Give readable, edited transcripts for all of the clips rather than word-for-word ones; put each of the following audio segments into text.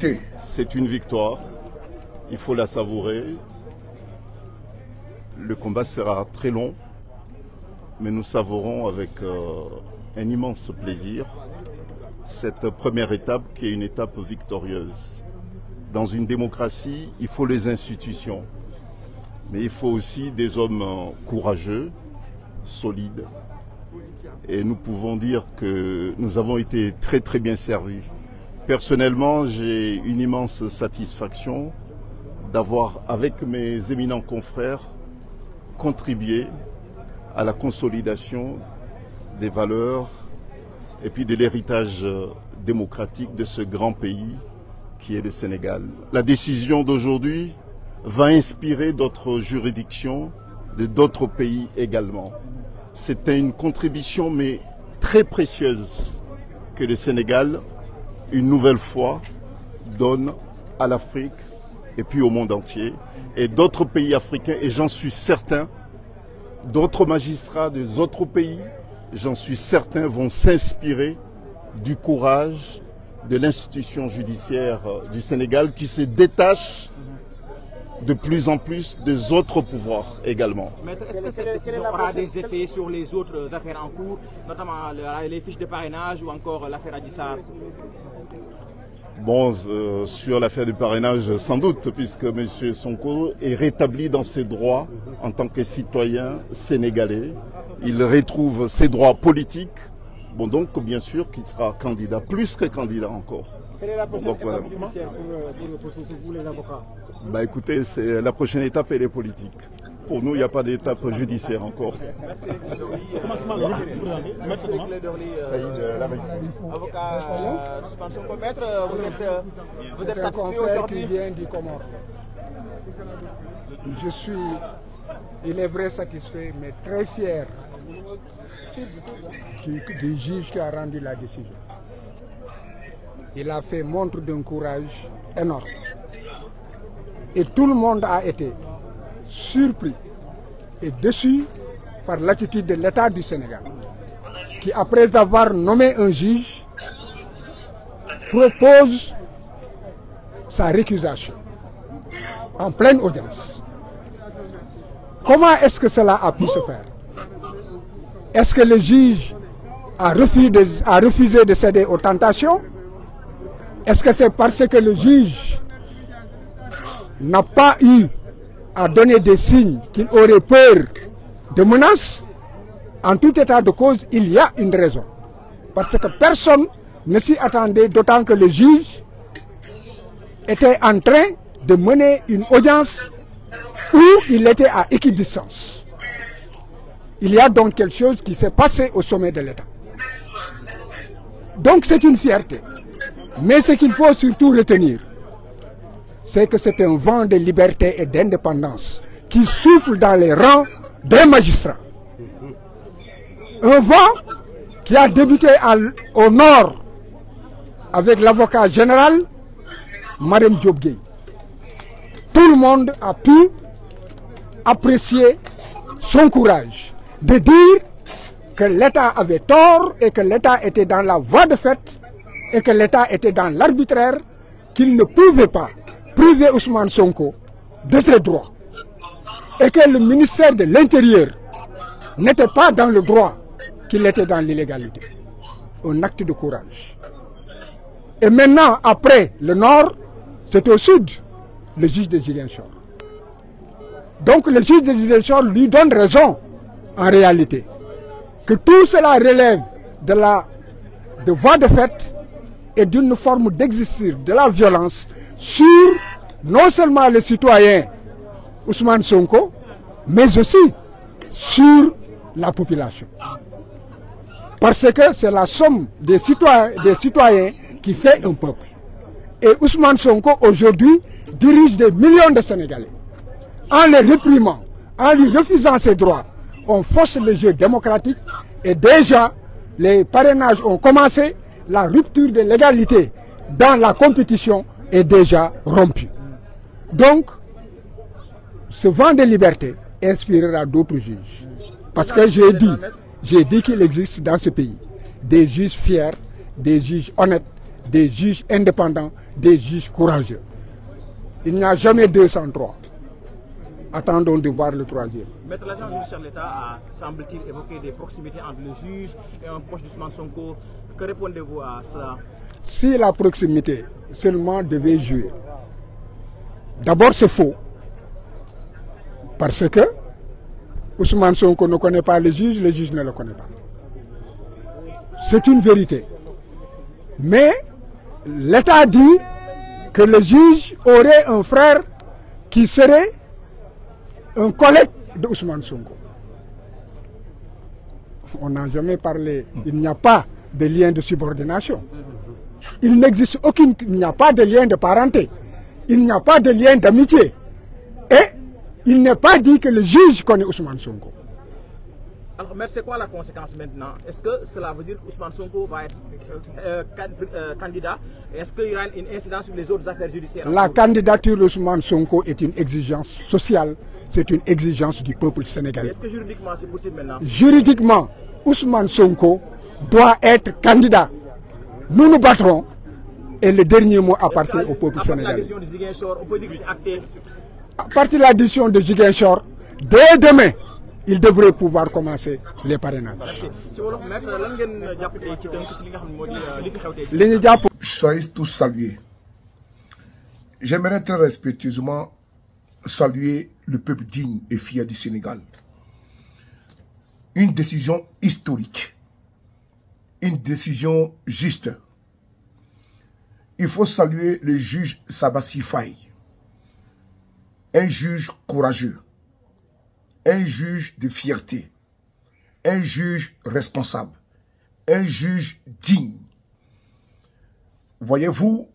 Écoutez, c'est une victoire. Il faut la savourer. Le combat sera très long, mais nous savourons avec un immense plaisir cette première étape qui est une étape victorieuse. Dans une démocratie, il faut les institutions, mais il faut aussi des hommes courageux, solides. Et nous pouvons dire que nous avons été très très bien servis. Personnellement, j'ai une immense satisfaction d'avoir, avec mes éminents confrères, contribué à la consolidation des valeurs et puis de l'héritage démocratique de ce grand pays qui est le Sénégal. La décision d'aujourd'hui va inspirer d'autres juridictions de d'autres pays également. C'était une contribution mais très précieuse que le Sénégal, une nouvelle fois, donne à l'Afrique et puis au monde entier. Et d'autres pays africains, et j'en suis certain, d'autres magistrats des autres pays, j'en suis certain, vont s'inspirer du courage de l'institution judiciaire du Sénégal qui se détache de plus en plus des autres pouvoirs également. Maître, est-ce que cette décision aura des effets sur les autres affaires en cours, notamment les fiches de parrainage ou encore l'affaire Adji Sarr? Bon, sur l'affaire du parrainage, sans doute, puisque M. Sonko est rétabli dans ses droits en tant que citoyen sénégalais. Il retrouve ses droits politiques. Bon, donc, bien sûr qu'il sera candidat, plus que candidat encore. Quelle est la prochaine étape judiciaire pour vous, les avocats? Bah, écoutez, la prochaine étape, elle est politique. Pour nous, il n'y a pas d'étape judiciaire encore. Avocat d'Ousmane Sonko, maître, vous êtes satisfait aujourd'hui? Je suis, il est vrai, satisfait, mais très fier du juge qui a rendu la décision. Il a fait montre d'un courage énorme. Et tout le monde a été surpris et déçu par l'attitude de l'État du Sénégal, qui, après avoir nommé un juge, propose sa récusation en pleine audience. Comment est-ce que cela a pu se faire? Est-ce que le juge a refusé de céder aux tentations? Est-ce que c'est parce que le juge n'a pas eu à donner des signes qu'il aurait peur de menaces? En tout état de cause, il y a une raison. Parce que personne ne s'y attendait, d'autant que le juge était en train de mener une audience où il était à équidistance. Il y a donc quelque chose qui s'est passé au sommet de l'État. Donc c'est une fierté. Mais ce qu'il faut surtout retenir, c'est que c'est un vent de liberté et d'indépendance qui souffle dans les rangs des magistrats. Un vent qui a débuté au nord avec l'avocat général, Mme Diop Gueye. Tout le monde a pu apprécier son courage de dire que l'État avait tort et que l'État était dans la voie de fait et que l'État était dans l'arbitraire, qu'il ne pouvait pas priver Ousmane Sonko de ses droits et que le ministère de l'Intérieur n'était pas dans le droit, qu'il était dans l'illégalité. Un acte de courage. Et maintenant, après le nord, c'est au sud, le juge de Ziguinchor. Donc le juge de Ziguinchor lui donne raison, en réalité, que tout cela relève de voie de fait et d'une forme d'exercice de la violence sur non seulement le citoyen Ousmane Sonko, mais aussi sur la population. Parce que c'est la somme des citoyens qui fait un peuple. Et Ousmane Sonko aujourd'hui dirige des millions de Sénégalais. En les réprimant, en lui refusant ses droits, on force le jeu démocratique et déjà les parrainages ont commencé, la rupture de l'égalité dans la compétition est déjà rompue. Donc, ce vent de liberté inspirera d'autres juges. Parce que j'ai dit qu'il existe dans ce pays des juges fiers, des juges honnêtes, des juges indépendants, des juges courageux. Il n'y a jamais 203. Attendons de voir le troisième. Maître l'agent judiciaire de l'État a, semble-t-il, évoqué des proximités entre le juge et un proche d'Ousmane Sonko. Que répondez-vous à cela? Si la proximité seulement devait jouer, d'abord c'est faux. Parce que Ousmane Sonko ne connaît pas le juge ne le connaît pas. C'est une vérité. Mais l'État dit que le juge aurait un frère qui serait un collègue de Ousmane Sonko. On n'a jamais parlé, il n'y a pas de lien de subordination. Il n'existe aucune, il n'y a pas de lien de parenté. Il n'y a pas de lien d'amitié. Et il n'est pas dit que le juge connaît Ousmane Sonko. Alors, mais c'est quoi la conséquence maintenant? Est-ce que cela veut dire qu'Ousmane Sonko va être candidat? Est-ce qu'il y aura une incidence sur les autres affaires judiciaires? La candidature d'Ousmane Sonko est une exigence sociale. C'est une exigence du peuple sénégalais. Est-ce que juridiquement c'est possible maintenant? Juridiquement, Ousmane Sonko doit être candidat. Nous nous battrons et le dernier mot appartient au peuple sénégalais. La décision de Ziguinchor, on peut dire que c'est acté. À partir de la décision de Ziguinchor, dès demain, il devrait pouvoir commencer les parrainages. Soyez tous salués. J'aimerais très respectueusement saluer le peuple digne et fier du Sénégal. Une décision historique. Une décision juste. Il faut saluer le juge Sabassi Faye. Un juge courageux. Un juge de fierté. Un juge responsable. Un juge digne. Voyez-vous,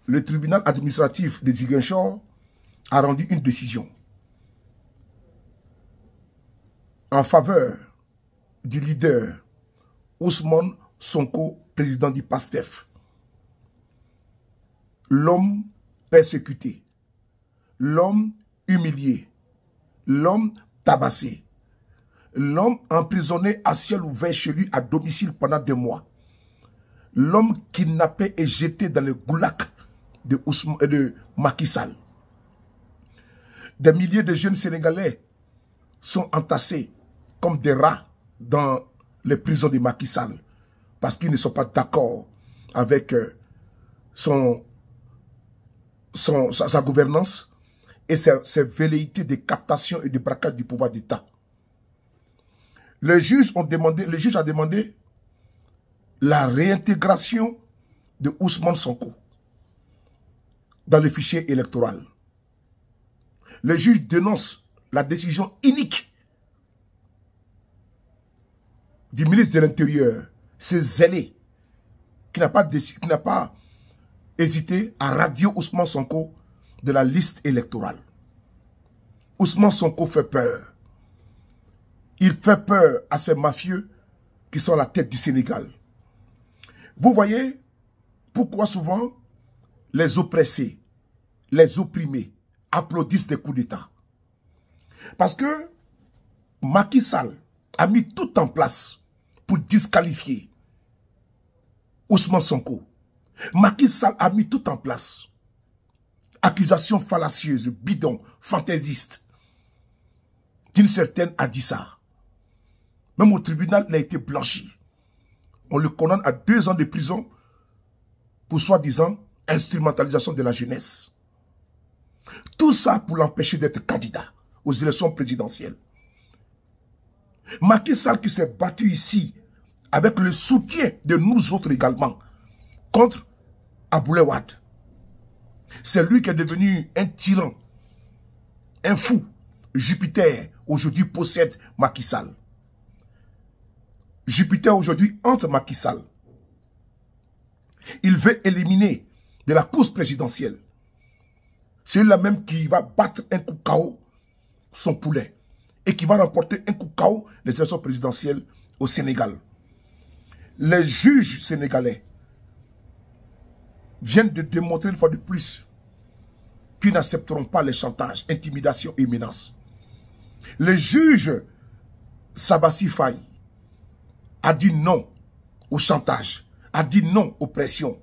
le tribunal administratif de Ziguinchor a rendu une décision en faveur du leader Ousmane Sonko, président du PASTEF. L'homme persécuté, l'homme humilié, l'homme tabassé, l'homme emprisonné à ciel ouvert chez lui à domicile pendant 2 mois, l'homme kidnappé et jeté dans le goulag de Macky Sall. Des milliers de jeunes Sénégalais sont entassés comme des rats dans les prisons de Macky Sall parce qu'ils ne sont pas d'accord avec sa gouvernance et ses velléités de captation et de braquage du pouvoir d'État. Le juge a demandé la réintégration de Ousmane Sonko dans le fichier électoral. Le juge dénonce la décision inique du ministre de l'Intérieur, ce zélé, qui n'a pas hésité à radier Ousmane Sonko de la liste électorale. Ousmane Sonko fait peur. Il fait peur à ces mafieux qui sont à la tête du Sénégal. Vous voyez pourquoi souvent les oppressés, les opprimés applaudissent des coups d'État. Parce que Macky Sall a mis tout en place pour disqualifier Ousmane Sonko. Macky Sall a mis tout en place. Accusations fallacieuses, bidons, fantaisistes, d'une certaine Adissa. Même au tribunal, il a été blanchi. On le condamne à 2 ans de prison pour soi-disant instrumentalisation de la jeunesse. Tout ça pour l'empêcher d'être candidat aux élections présidentielles. Macky Sall qui s'est battu ici avec le soutien de nous autres également contre Abdoulaye Wade. C'est lui qui est devenu un tyran, un fou. Jupiter aujourd'hui possède Macky Sall. Jupiter aujourd'hui entre Macky Sall. Il veut éliminer de la course présidentielle. C'est lui-là même qui va battre un coup KO son poulet et qui va remporter un coup KO les élections présidentielles au Sénégal. Les juges sénégalais viennent de démontrer une fois de plus qu'ils n'accepteront pas les chantages, intimidations et menaces. Le juge Sabassi Faye a dit non au chantage, a dit non aux pressions.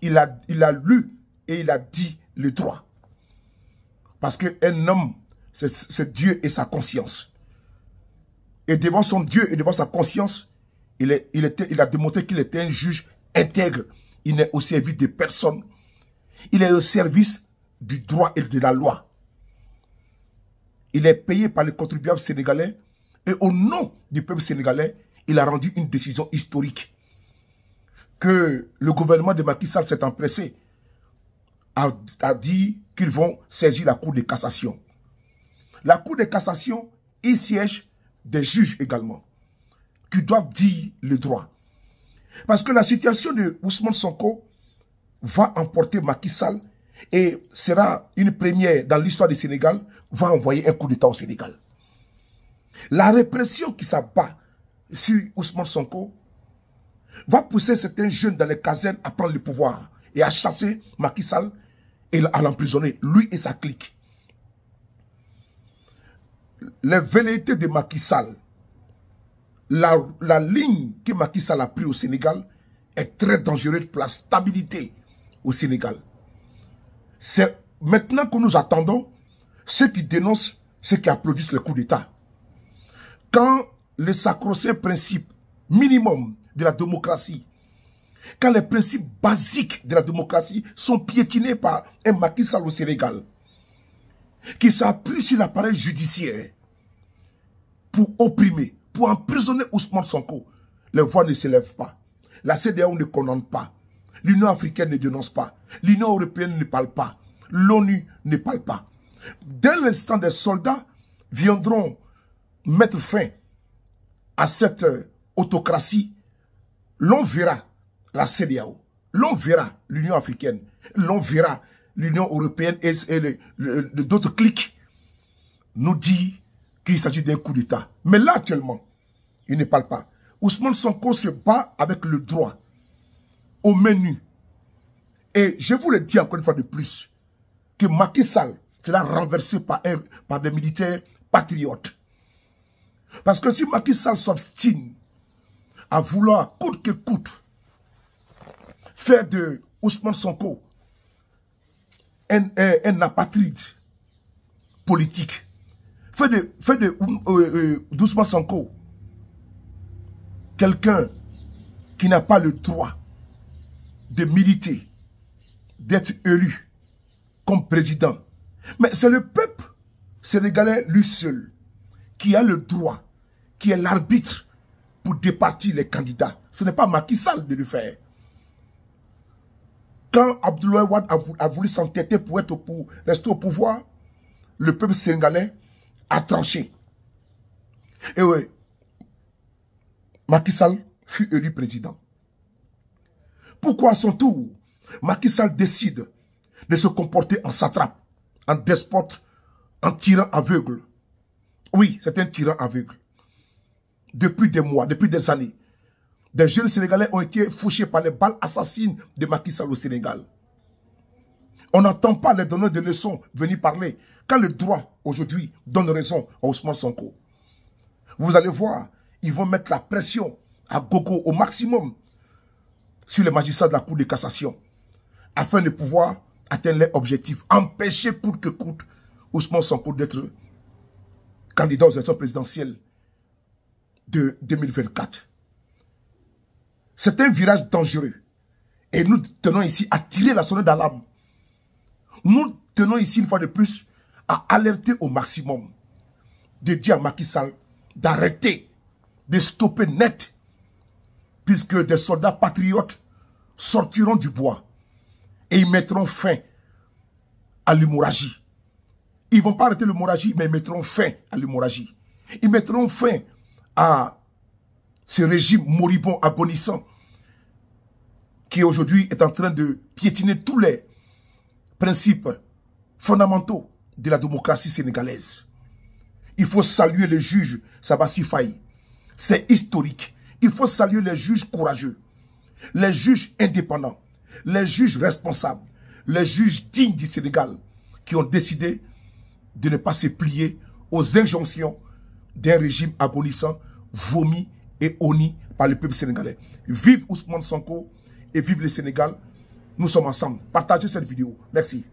Il a lu et il a dit le droit. Parce qu'un homme, c'est Dieu et sa conscience. Et devant son Dieu et devant sa conscience, il a démontré qu'il était un juge intègre. Il n'est au service de personne. Il est au service du droit et de la loi. Il est payé par les contribuables sénégalais et au nom du peuple sénégalais, il a rendu une décision historique que le gouvernement de Macky Sall s'est empressé a dit qu'ils vont saisir la Cour de cassation. La Cour de cassation, il siège des juges également qui doivent dire le droit. Parce que la situation de Ousmane Sonko va emporter Macky Sall et sera une première dans l'histoire du Sénégal, va envoyer un coup d'État au Sénégal. La répression qui s'abat sur Ousmane Sonko va pousser certains jeunes dans les casernes à prendre le pouvoir et à chasser Macky Sall et à l'emprisonner, lui et sa clique. Les velléités de Macky Sall, la ligne que Macky Sall a prise au Sénégal est très dangereuse pour la stabilité au Sénégal. C'est maintenant que nous attendons ceux qui dénoncent, ceux qui applaudissent le coup d'État. Quand les sacro-saints principes minimum de la démocratie, quand les principes basiques de la démocratie sont piétinés par un Macky Sall au Sénégal, qui s'appuie sur l'appareil judiciaire pour opprimer, pour emprisonner Ousmane Sonko, les voix ne s'élèvent pas. La CEDEAO ne condamne pas. L'Union africaine ne dénonce pas. L'Union européenne ne parle pas. L'ONU ne parle pas. Dès l'instant, des soldats viendront mettre fin à cette autocratie. L'on verra la CEDEAO, l'on verra l'Union africaine, l'on verra l'Union européenne et d'autres cliques nous dit qu'il s'agit d'un coup d'État. Mais là, actuellement, il ne parle pas. Ousmane Sonko se bat avec le droit au menu. Et je vous le dis encore une fois de plus, que Macky Sall sera renversé par des militaires patriotes. Parce que si Macky Sall s'obstine à vouloir, coûte que coûte, faire de Ousmane Sonko un apatride politique, faire de Ousmane Sonko quelqu'un qui n'a pas le droit de militer, d'être élu comme président. Mais c'est le peuple sénégalais lui seul qui a le droit, qui est l'arbitre pour départir les candidats. Ce n'est pas Macky Sall de le faire. Quand Abdoulaye Wade a voulu s'entêter pour rester au pouvoir, le peuple sénégalais a tranché. Et oui, Macky Sall fut élu président. Pourquoi à son tour, Macky Sall décide de se comporter en satrape, en despote, en tyran aveugle? Oui, c'est un tyran aveugle. Depuis des mois, depuis des années, des jeunes Sénégalais ont été fauchés par les balles assassines de Macky Sall au Sénégal. On n'entend pas les donneurs de leçons venir parler. Quand le droit, aujourd'hui, donne raison à Ousmane Sonko, vous allez voir, ils vont mettre la pression à gogo au maximum sur les magistrats de la Cour de cassation afin de pouvoir atteindre leurs objectifs. Empêcher coûte que coûte Ousmane Sonko d'être candidat aux élections présidentielles de 2024. C'est un virage dangereux. Et nous tenons ici à tirer la sonnette d'alarme. Nous tenons ici une fois de plus à alerter au maximum, de dire à Macky Sall d'arrêter, de stopper net, puisque des soldats patriotes sortiront du bois et ils mettront fin à l'hémorragie. Ils ne vont pas arrêter l'hémorragie, mais ils mettront fin à l'hémorragie. Ils mettront fin à ce régime moribond, agonissant, qui aujourd'hui est en train de piétiner tous les principes fondamentaux de la démocratie sénégalaise. Il faut saluer le juge Sabassi Faye. C'est historique. Il faut saluer les juges courageux, les juges indépendants, les juges responsables, les juges dignes du Sénégal qui ont décidé de ne pas se plier aux injonctions d'un régime agonissant, vomi et honni par le peuple sénégalais. Vive Ousmane Sonko et vive le Sénégal. Nous sommes ensemble. Partagez cette vidéo. Merci.